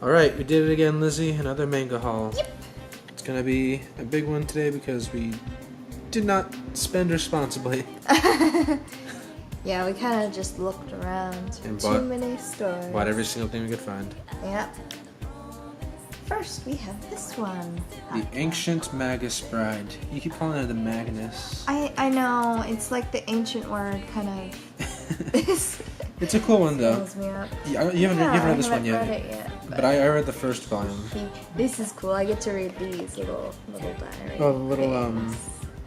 Alright, we did it again, Lizzie. Another manga haul. Yep. It's gonna be a big one today because we did not spend responsibly. Yeah, we kind of just looked around. And Too many stores. Bought every single thing we could find. Yep. First, we have this one. The Ancient Magus Bride. You keep calling her the Magnus. I know. It's like the ancient word, kind of. It's a cool one, though. Me up. You haven't read this one yet. Read it yet. But I read the first volume. This is cool. I get to read these little diaries. Oh, the little,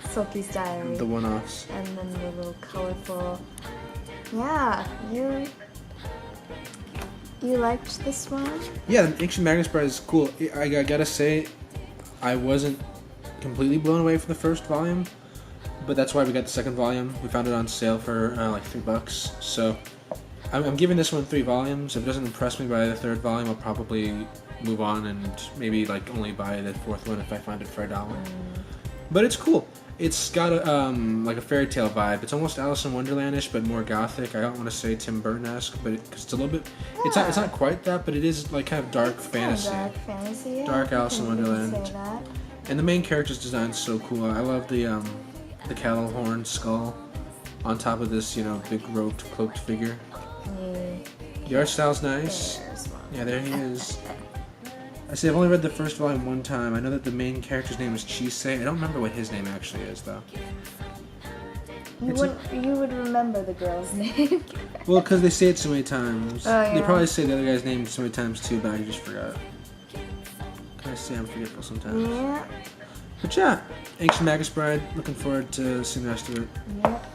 Silky's diary. The one-offs. And then the little colorful. Yeah, you liked this one? Yeah, the Ancient Magus Bride is cool. I gotta say, I wasn't completely blown away for the first volume, but that's why we got the second volume. We found it on sale for like $3. So I'm giving this one 3 volumes. If it doesn't impress me by the third volume, I'll probably move on and maybe like only buy the fourth one if I find it for $1. But it's cool. It's got a like a fairy tale vibe. It's almost Alice in Wonderland-ish, but more gothic. I don't want to say Tim Burton-esque, but because it's a little bit. Yeah. It's not quite that, but it is like kind of dark fantasy. Dark fantasy. Yeah, dark Alice in Wonderland. Say that. And the main character's design is so cool. I love the cattle horn skull on top of this big robed cloaked figure. The art style's nice. Yeah, there he is. I say I've only read the first volume one time. I know that the main character's name is Chisei. I don't remember what his name actually is, though. You would remember the girl's name. Well, because they say it so many times. Oh, yeah. They probably say the other guy's name so many times, too, but I just forgot. Can I say I'm forgetful sometimes? Yeah. But yeah, Ancient Magus Bride. Looking forward to seeing the rest of it. Yep.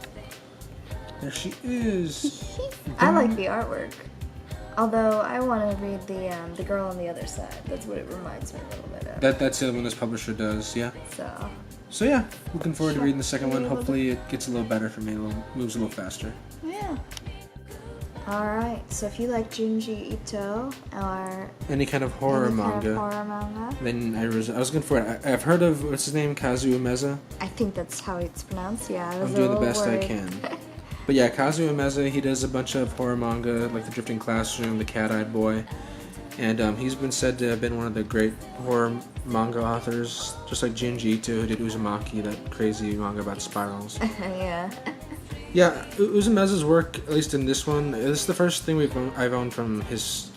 There she is. I like the artwork. Although I want to read the girl on the other side. That's what it reminds me a little bit of. That's the other one this publisher does, yeah. So yeah, looking forward to reading the second one. Hopefully it gets a little better for me, moves a little faster. Yeah. Alright, so if you like Junji Ito or any kind of horror manga, then I was looking for it. I've heard of, what's his name, Kazuo Meza? I think that's how it's pronounced, yeah. I'm doing the best I can. But yeah, Kazuo Meza, he does a bunch of horror manga, like The Drifting Classroom, The Cat-Eyed Boy, and he's been said to have been one of the great horror manga authors, just like Junji Ito, who did Uzumaki, that crazy manga about spirals. Yeah. Yeah, Uzumeza's work, at least in this one, this is the first thing I've owned from his,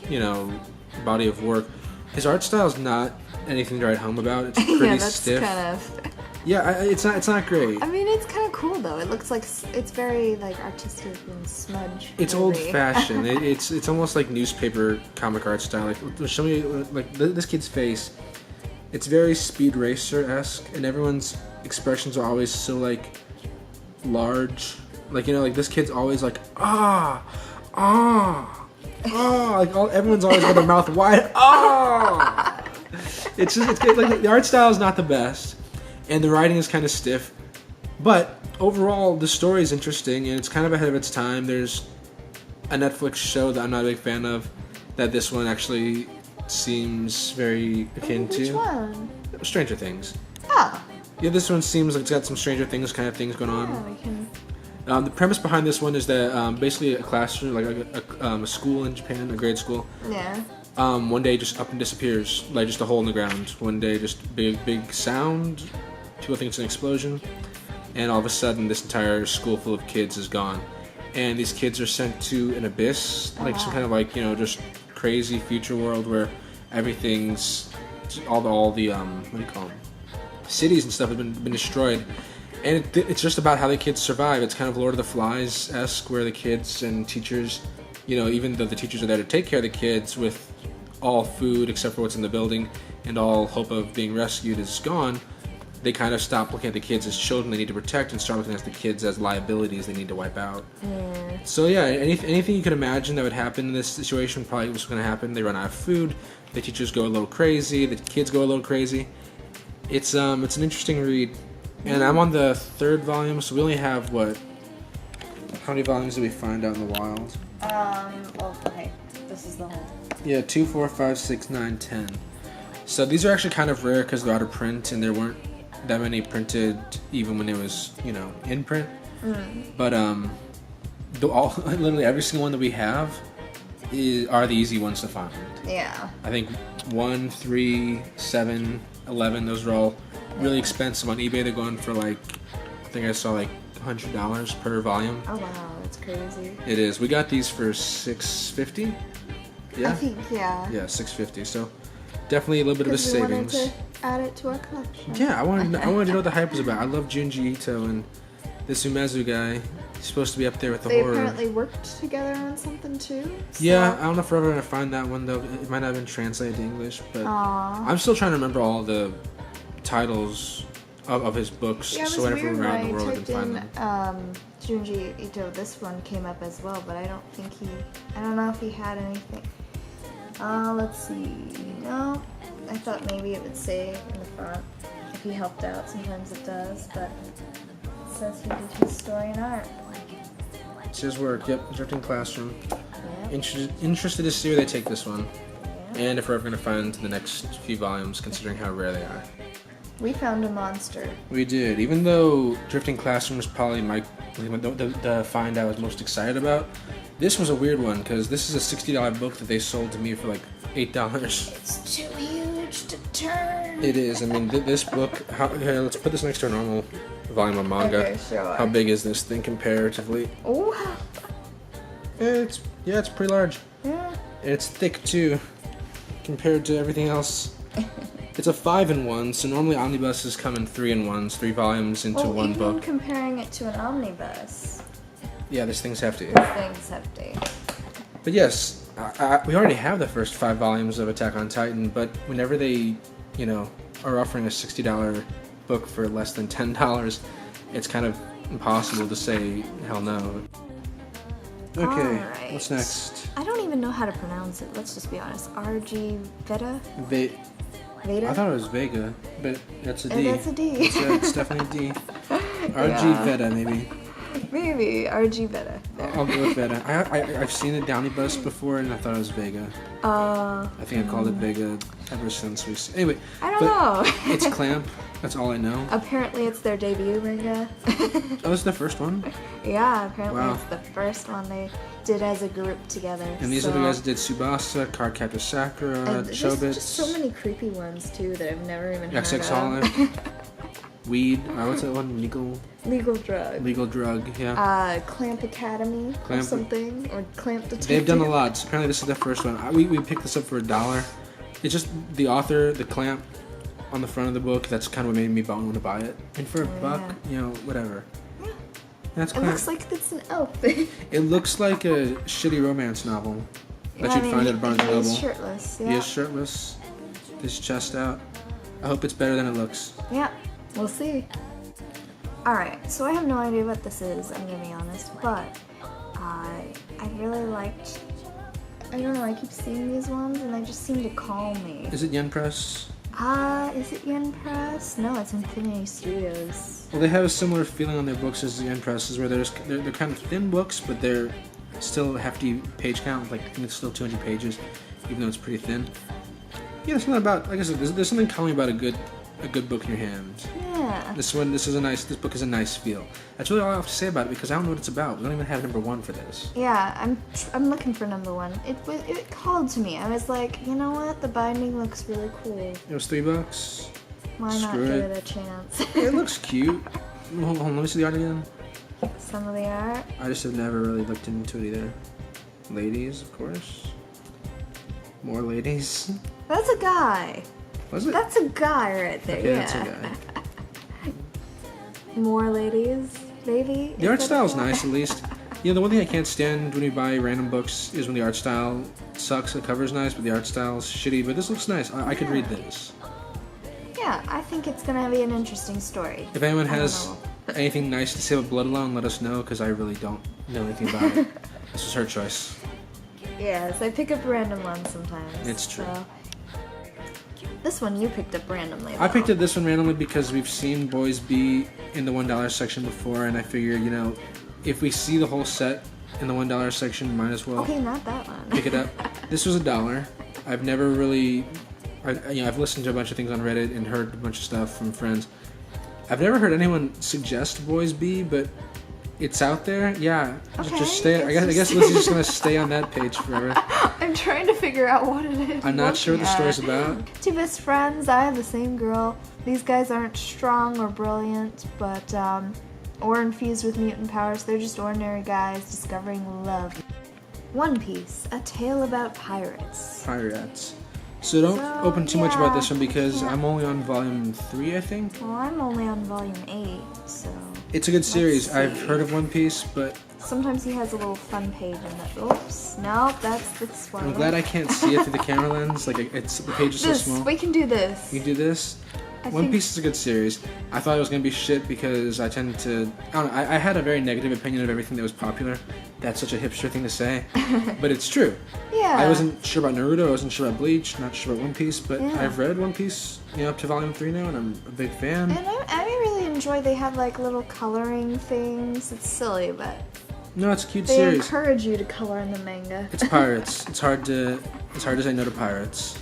body of work. His art style is not anything to write home about. It's pretty stiff. Kind of. Yeah, it's not great. I mean, it's kind of cool though. It looks like it's very like artistic and smudge. It's old-fashioned. It's almost like newspaper comic art style. Like, show me like this kid's face. It's very Speed Racer-esque, and everyone's expressions are always so like large. Like like this kid's always like everyone's always got their mouth wide. It's like the art style is not the best. And the writing is kind of stiff, but overall the story is interesting and it's kind of ahead of its time. There's a Netflix show that I'm not a big fan of that this one actually seems very akin to. Which one? Stranger Things. Oh. Yeah, this one seems like it's got some Stranger Things kind of things going on. Yeah, we can... The premise behind this one is that basically a classroom, like a school in Japan, a grade school. Yeah. One day just up and disappears, like just a hole in the ground. One day just big sound. People think it's an explosion, and all of a sudden this entire school full of kids is gone, and these kids are sent to an abyss, like some kind of like just crazy future world where everything's all the what do you call them, cities and stuff have been destroyed, and it's just about how the kids survive. It's kind of Lord of the Flies-esque, where the kids and teachers, even though the teachers are there to take care of the kids, with all food except for what's in the building and all hope of being rescued is gone, they kind of stop looking at the kids as children they need to protect and start looking at the kids as liabilities they need to wipe out. Yeah. So yeah, anything you could imagine that would happen in this situation probably was going to happen. They run out of food, the teachers go a little crazy, the kids go a little crazy. It's an interesting read, and I'm on the 3rd volume, so we only have how many volumes did we find out in the wild? Okay, this is the whole. Yeah, 2, 4, 5, 6, 9, 10. So these are actually kind of rare because they're out of print and there weren't that many printed even when it was, in print. But literally every single one that we have are the easy ones to find. Yeah. I think 1, 3, 7, 11, those are all really expensive on eBay. They're going for like, I think I saw like $100 per volume. Oh wow, that's crazy. It is. We got these for $6.50. Yeah. I think yeah. Yeah, $6.50. So definitely a little bit of a savings. We wanted to add it to our collection. Yeah, I wanted to know what the hype was about. I love Junji Ito, and this Umezu guy. He's supposed to be up there with the horror. They apparently worked together on something too. So. Yeah, I don't know if we're ever gonna find that one though. It might not have been translated to English, but I'm still trying to remember all the titles of his books, yeah, so whenever we're around the world, I can typed find in, them. Junji Ito. This one came up as well, but I don't know if he had anything. Let's see. No, I thought maybe it would say in the front if he helped out. Sometimes it does, but it says he did his story and art. It's his work. Yep, Drifting Classroom. Yep. Interested to see where they take this one, Yeah. and if we're ever gonna find the next few volumes, considering how rare they are. We found a monster. We did. Even though Drifting Classroom was probably the find I was most excited about, this was a weird one because this is a $60 book that they sold to me for like $8. It's too huge to turn. It is. I mean, this book. Here, let's put this next to a normal volume of manga. Okay, sure. How big is this thing comparatively? Oh. It's pretty large. Yeah. And it's thick too, compared to everything else. It's a 5-in-1, so normally omnibuses come in 3-in-1s, 3 volumes into one book. Even comparing it to an omnibus, Yeah, this thing's hefty. this thing's hefty. But yes, we already have the first 5 volumes of Attack on Titan, but whenever they, are offering a $60 book for less than $10, it's kind of impossible to say hell no. Okay, Alright. what's next? I don't even know how to pronounce it, let's just be honest. R.G. Veda? Veda? I thought it was Vega, but that's a D. That's a D. It's definitely a D. R.G. Veda, maybe. Maybe. R.G. Veda. I'll go with Veda. I've seen the Downy bus before, and I thought it was Vega. I think I called it Vega ever since we... Anyway. I don't know. It's Clamp. That's all I know. Apparently it's their debut manga. Oh, this is the first one? Yeah, apparently Wow. it's the first one they did as a group together. And these other guys did Tsubasa, Cardcaptor Sakura, There's Chobits. just so many creepy ones too that I've never even heard XX of. Holic. Weed. What's that one? Legal Drug. Legal Drug, yeah. Clamp Academy or something. Or Clamp Detective. They've done a lot. So apparently this is the first one. We picked this up for $1. It's just the author, the clamp on the front of the book. That's kind of what made me want to buy it. And for $1, whatever. Yeah. That's It Clamp. looks like it's an elf. It looks like a shitty romance novel that you'd find at Barnes & Noble. He's shirtless, yeah. He is shirtless. His chest out. I hope it's better than it looks. Yeah, we'll see. Alright, so I have no idea what this is, I'm gonna be honest, but I really liked... I don't know, I keep seeing these ones and they just seem to call me. Is it Yen Press? Is it Yen Press? No, it's Infinity Studios. Well, they have a similar feeling on their books as the Yen Presses, where they're kind of thin books, but they're still a hefty page count. Like, I think it's still 200 pages, even though it's pretty thin. Yeah, there's something about, like I said, there's something calming about a good book in your hand. Yeah. This book is a nice feel. That's really all I have to say about it because I don't know what it's about. We don't even have number 1 for this. Yeah, I'm looking for number 1. It called to me. I was like, you know what? The binding looks really cool. It was $3. Why not Screw give it. it a chance? It looks cute. Hold on, let me see the art again. Some of the art. I just have never really looked into it either. Ladies, of course. More ladies. That's a guy. Was it? That's a guy right there. Okay, yeah. that's a guy. More ladies, maybe. The art style's nice, at least. The one thing I can't stand when we buy random books is when the art style sucks. The cover's nice, but the art style's shitty. But this looks nice. I could read this. Yeah, I think it's gonna be an interesting story. If anyone I don't has know. anything nice to say about Blood Alone, let us know, because I really don't know anything about it. This was her choice. Yes, I pick up random ones sometimes. It's true. So. This one you picked up randomly, though. I picked up this one randomly because we've seen Boys Be in the $1 section before, and I figure, if we see the whole set in the $1 section, might as well Okay, not that one. pick it up. This was $1. I've never really... I've listened to a bunch of things on Reddit and heard a bunch of stuff from friends. I've never heard anyone suggest Boys Be, but It's out there. Yeah. Okay, Just stay. I guess Lizzie's just gonna stay on that page forever. I'm trying to figure out what it is. I'm not sure what the story's about. Two best friends. I have the same girl. These guys aren't strong or brilliant, but or infused with mutant powers. They're just ordinary guys discovering love. One Piece, a tale about pirates. Pirates. So don't open too much about this one because yeah. I'm only on volume 3, I think. Well, I'm only on volume 8, so... It's a good series. see. I've heard of One Piece, but... Sometimes he has a little fun page in it. Oops. Nope, that's the spoiler. I'm glad I can't see it through the camera lens. Like, the page is so small. We can do this. You can do this? One Piece is a good series. I thought it was going to be shit because I tend to... I don't know, I had a very negative opinion of everything that was popular. That's such a hipster thing to say. But it's true. Yeah. I wasn't sure about Naruto, I wasn't sure about Bleach, not sure about One Piece, but Yeah. I've read One Piece, up to volume 3 now, and I'm a big fan. And I really enjoy they have like little coloring things. It's silly, but No, it's a cute they series. encourage you to color in the manga. It's pirates. It's hard to say no to pirates.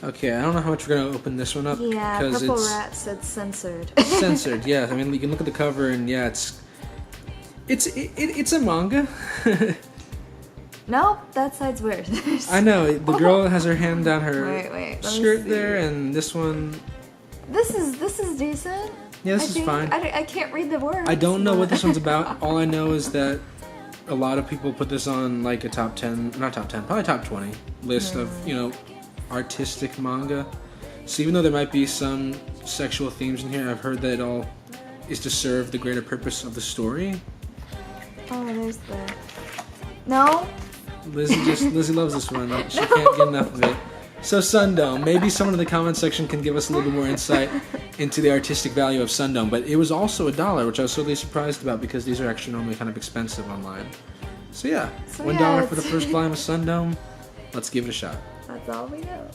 Okay, I don't know how much we're gonna open this one up Yeah, because Purple it's Rat said censored. censored. Yeah, I mean you can look at the cover and yeah, it's a manga. Nope, that side's weird. I know the girl has her hand down her Wait, let me skirt see. there, and this one. This is decent. Yeah, this is think. fine. I can't read the words. I don't know what but- this one's about. All I know is that a lot of people put this on like a top 10, not top 10, probably top 20 list of, artistic manga. So even though there might be some sexual themes in here, I've heard that it all is to serve the greater purpose of the story. Oh, there's the... No? Lizzie loves this one. She can't get enough of it. So Sundome, maybe someone in the comment section can give us a little bit more insight into the artistic value of Sundome, but it was also $1, which I was totally surprised about because these are actually normally kind of expensive online. So yeah, $1 for the first volume of Sundome. Let's give it a shot. That's all we know.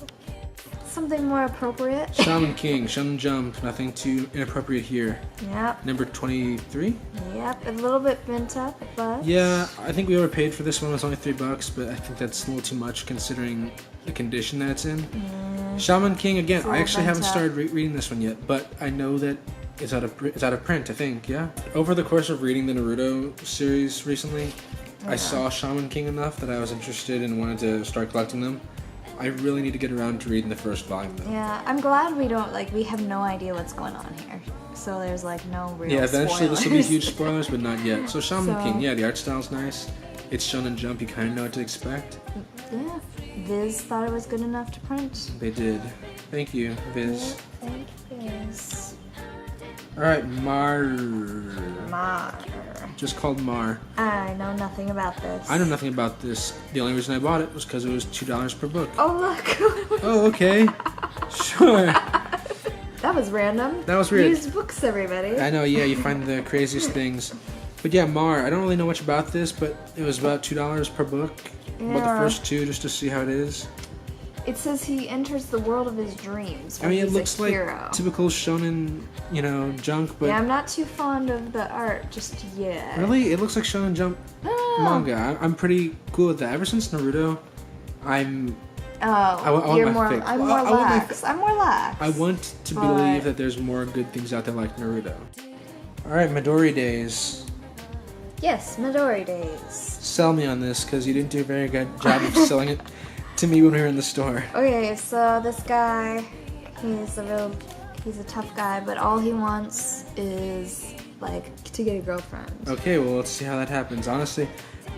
Something more appropriate. Shaman King, Shonen Jump, nothing too inappropriate here. Yep. Number 23? Yep, a little bit bent up, but... Yeah, I think we overpaid for this one. It was only $3, but I think that's a little too much considering the condition that it's in. Shaman King, again, I actually haven't started reading this one yet, but I know that it's out of print, I think, yeah? Over the course of reading the Naruto series recently, I saw Shaman King enough that I was interested and wanted to start collecting them. I really need to get around to reading the first volume, though. Yeah, I'm glad we have no idea what's going on here. So there's no real Yeah, eventually spoilers. this will be huge spoilers, but not yet. So Shaman King, yeah, the art style's nice. It's Shonen Jump, you kind of know what to expect. Yeah, Viz thought it was good enough to print. They did. Thank you, Viz. Yeah, thank Viz. Alright, Mar. Just called Mar. I know nothing about this. I know nothing about this. The only reason I bought it was because it was $2 per book. Oh, look. Oh, okay. Sure. That was random. That was weird. Used books, everybody. I know, yeah, you find the craziest things. But yeah, Mar, I don't really know much about this, but it was about $2 per book. Yeah. About the first two just to see how it is. It says he enters the world of his dreams. I mean, it he's looks a like hero. typical shonen, junk, but... Yeah, I'm not too fond of the art just yet. Really? It looks like Shonen Jump manga. I'm pretty cool with that. Ever since Naruto, I'm... you're more... I'm more lax. I'm more lax. I want to believe that there's more good things out there like Naruto. Alright, Midori Days. Yes, Midori Days. Sell me on this, because you didn't do a very good job of selling it to me when we were in the store. Okay, so this guy, he's a tough guy, but all he wants is, to get a girlfriend. Okay, well, let's see how that happens. Honestly,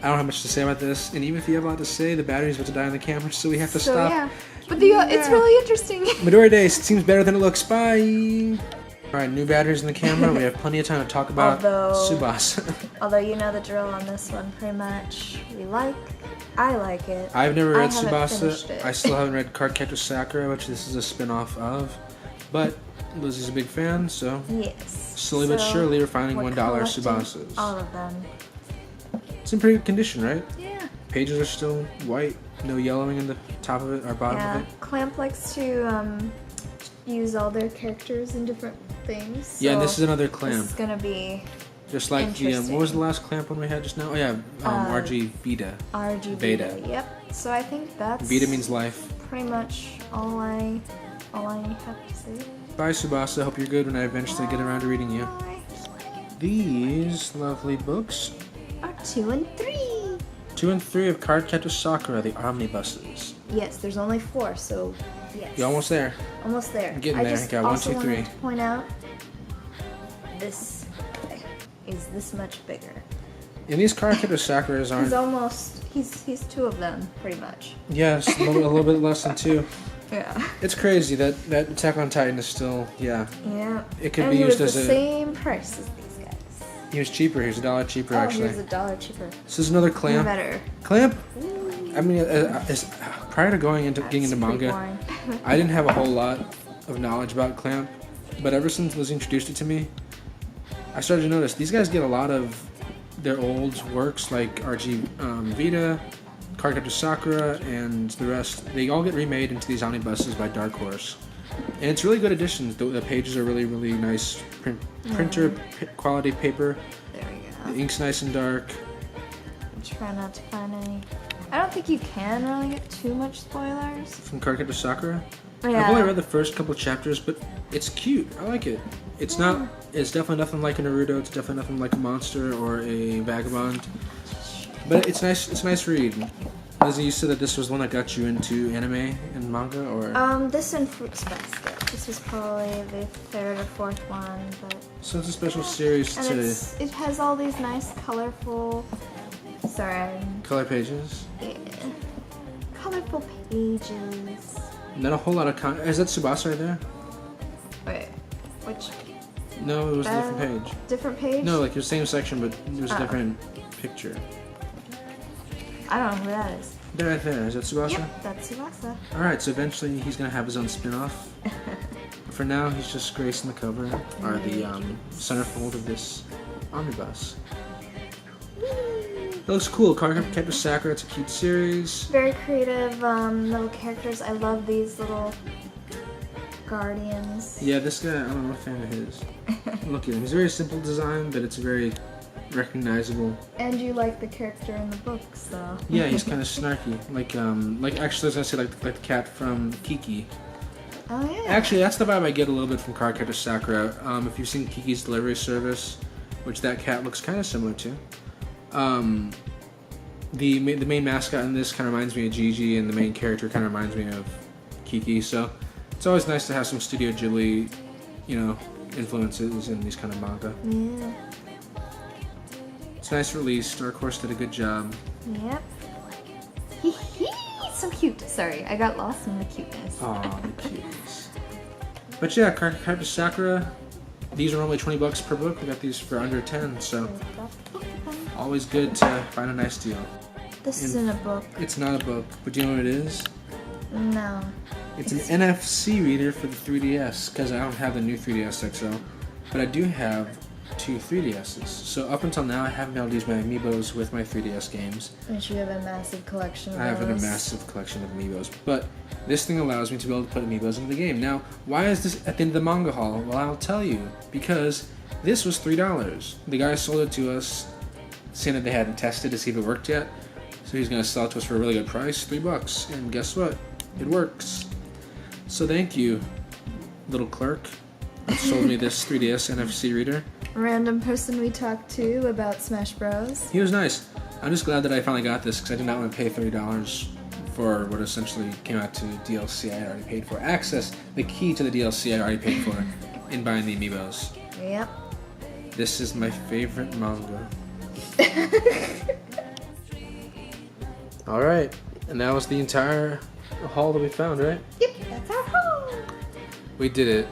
I don't have much to say about this, and even if you have a lot to say, the battery's about to die on the camera, so we have to stop. Yeah, but it's really interesting. Midori Days, it seems better than it looks. Bye! Alright, new batteries in the camera. We have plenty of time to talk about Tsubasa. Although you know the drill on this one, pretty much. I like it. I've never read haven't Tsubasa. finished it. I still haven't read Cardcaptor Sakura, which this is a spin-off of. But Lizzie's a big fan, so yes. slowly but surely we're finding $1 collecting Tsubasas. all of them. It's in pretty good condition, right? Yeah. Pages are still white, no yellowing in the top of it or bottom of it. Clamp likes to use all their characters in different things. Yeah, and so this is another clamp. This is gonna be just like the what was the last clamp one we had just now? Oh yeah, RG Vita. RG Veda. Yep. So I think that's Vita means life. pretty much all I have to say. Bye Tsubasa. Hope you're good when I eventually get around to reading you. Bye. these lovely books Are 2 and 3. 2 and 3 of Cardcaptor Sakura, the omnibuses. Yes, there's only 4, so yes. You're almost there. Almost there. I'm getting I there. just Got 1, also 2, 3. wanted to point out this is this much bigger. And these Cardcaptor Sakuras aren't. He's 2 of them, pretty much. Yes, a little bit less than 2. Yeah. It's crazy that Attack on Titan is still, yeah. Yeah. It could and be he used was as the a. same price as these guys. He was cheaper. He was $1 cheaper, actually. He was $1 cheaper. This is another clamp. Better. Clamp. I mean, prior to getting into manga, I didn't have a whole lot of knowledge about Clamp, but ever since Liz introduced it to me, I started to notice these guys get a lot of their old works like RG Vita, Cardcaptor Sakura, and the rest. They all get remade into these omnibuses by Dark Horse, and it's really good additions. The pages are really, really nice printer quality paper. There we go. The ink's nice and dark. Try not to find any. I don't think you can really get too much spoilers. From Cardcaptor Sakura? Yeah. I've only read the first couple chapters, but it's cute. I like it. It's not. It's definitely nothing like a Naruto. It's definitely nothing like a Monster or a Vagabond. But it's nice. It's a nice read. Lizzie, you said that this was one that got you into anime and manga, or? This and Fruits Basket. This was probably the 3rd or 4th one, but. So it's a special series And to it has all these nice, colorful. Sorry. color pages. Yeah. Colorful pages. Not a whole lot of Is that Tsubasa right there? Wait, which? No, it was a different page. Different page? No, like the same section, but it was a different picture. I don't know who that is. There, right there. Is that Tsubasa? Yep, that's Tsubasa. Alright, so eventually he's gonna have his own spin-off. For now, he's just gracing the cover, or the centerfold of this omnibus. It looks cool. Cardcaptor Sakura, it's a cute series. Very creative little characters. I love these little guardians. Yeah, this guy, I'm a fan of his. Look at him. He's a very simple design, but it's very recognizable. And you like the character in the books, though. Yeah, he's kind of snarky. Like actually, I was gonna say like the cat from Kiki. Oh yeah. Actually, that's the vibe I get a little bit from Cardcaptor Sakura. If you've seen Kiki's Delivery Service, which that cat looks kind of similar to. The main mascot in this kind of reminds me of Gigi, and the main character kind of reminds me of Kiki. So it's always nice to have some Studio Ghibli, influences in these kind of manga. Yeah. It's a nice release. Dark Horse did a good job. Yep. He's so cute. Sorry, I got lost in the cuteness. Aw, the cuteness. But yeah, Cardcaptor Sakura. These are only $20 per book. We got these for under 10, so always good to find a nice deal. This isn't a book. It's not a book, but do you know what it is? No. It's an NFC reader for the 3DS, because I don't have the new 3DS XL, but I do have 2 3DSs. So up until now, I haven't been able to use my Amiibos with my 3DS games. And you have a massive collection of I have a those. massive collection of Amiibos, but this thing allows me to be able to put Amiibos into the game. Now, why is this at the end of the manga haul? Well, I'll tell you, because this was $3. The guy sold it to us, saying that they hadn't tested to see if it worked yet, so he's going to sell it to us for a really good price, $3. And guess what? It works. So thank you, little clerk, that sold me this 3DS NFC reader. Random person we talked to about Smash Bros. He was nice. I'm just glad that I finally got this, because I did not want to pay $30 for what essentially came out to DLC I had already paid for. Access the key to the DLC I already paid for in buying the Amiibos. Yep. This is my favorite manga. Alright, and that was the entire haul that we found, right? Yep, that's our home. We did it.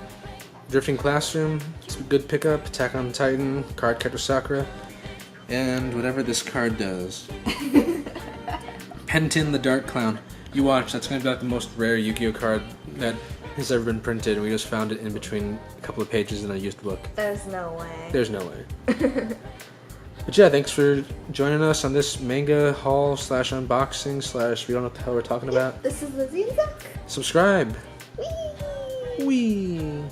Drifting Classroom, it's a good pickup, Attack on Titan, Cardcaptor Sakura, and whatever this card does. Pentin the Dark Clown. You watch, that's going to be like the most rare Yu-Gi-Oh card that has ever been printed. We just found it in between a couple of pages in a used book. There's no way. There's no way. But yeah, thanks for joining us on this manga haul / unboxing / we don't know what the hell we're talking about. This is Lizzie and Zach. Subscribe. Whee! Whee!